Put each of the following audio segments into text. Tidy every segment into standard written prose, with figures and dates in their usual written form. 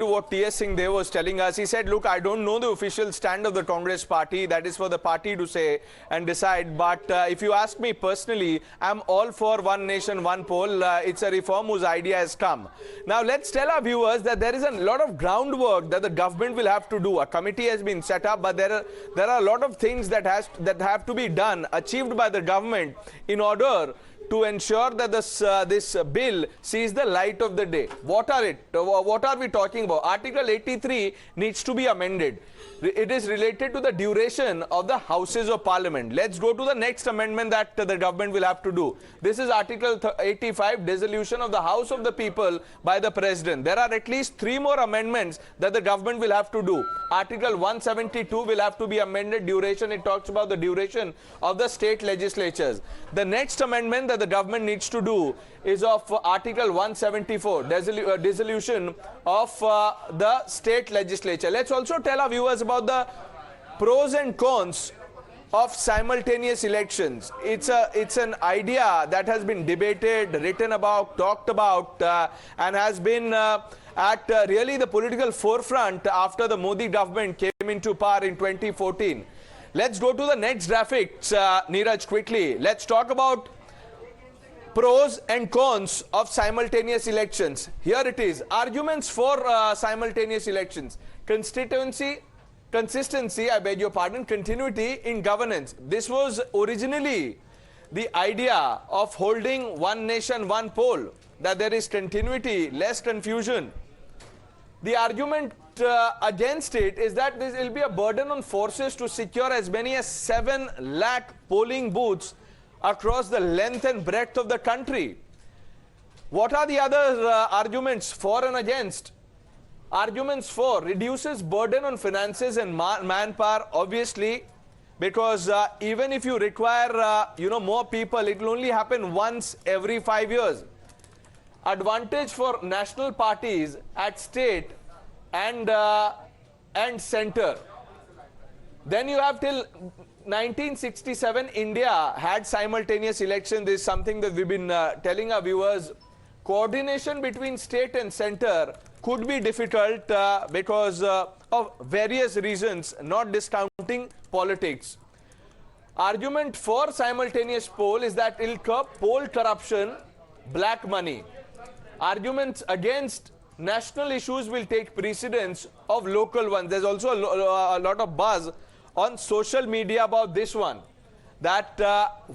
what T.S. Singh Dev was telling us. He said, look, I don't know the official stand of the Congress party. That is for the party to say and decide. But if you ask me personally, I'm all for one nation, one poll. It's a reform whose idea has come. Now, let's tell our viewers that there is a lot of groundwork that the government will have to do. A committee has been set up, but there are a lot of things that have to be done, achieved by the government in order to ensure that this bill sees the light of the day. What are it? What are we talking about? Article 83 needs to be amended. It is related to the duration of the Houses of Parliament. Let's go to the next amendment that the government will have to do. This is Article 85, dissolution of the House of the People by the President. There are at least 3 more amendments that the government will have to do. Article 172 will have to be amended. Duration, it talks about the duration of the state legislatures. The next amendment that the government needs to do is of Article 174, dissolution of the state legislature. Let's also tell our viewers about the pros and cons of simultaneous elections. It's an idea that has been debated, written about, talked about, and has been at really the political forefront after the Modi government came into power in 2014. Let's go to the next graphics, Neeraj, quickly. Let's talk about pros and cons of simultaneous elections. Here it is. Arguments for simultaneous elections. Consistency, I beg your pardon, continuity in governance. This was originally the idea of holding one nation, one poll, that there is continuity, less confusion. The argument against it is that there will be a burden on forces to secure as many as 7 lakh polling booths across the length and breadth of the country. What are the other arguments for and against? Arguments for: reduces burden on finances and manpower, obviously, because even if you require more people, it will only happen once every 5 years. Advantage for national parties at state and center. Then you have till 1967, India had simultaneous elections. This is something that we've been telling our viewers. Coordination between state and center could be difficult because of various reasons, not discounting politics. Argument for simultaneous poll is that it will curb poll corruption, black money. Arguments against: national issues will take precedence of local ones. There's also a lot of buzz on social media about this one, that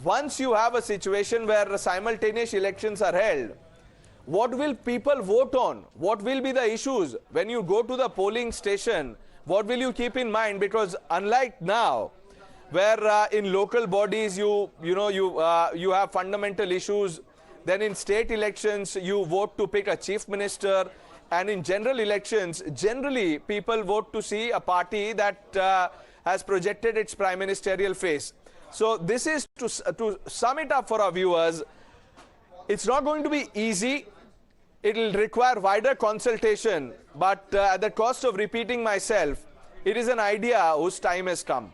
once you have a situation where simultaneous elections are held, what will people vote on? What will be the issues? When you go to the polling station, what will you keep in mind? Because unlike now, where in local bodies you have fundamental issues, then in state elections you vote to pick a chief minister, and in general elections, generally people vote to see a party that has projected its prime ministerial face. So this is to sum it up for our viewers. It's not going to be easy. It will require wider consultation, but at the cost of repeating myself, it is an idea whose time has come.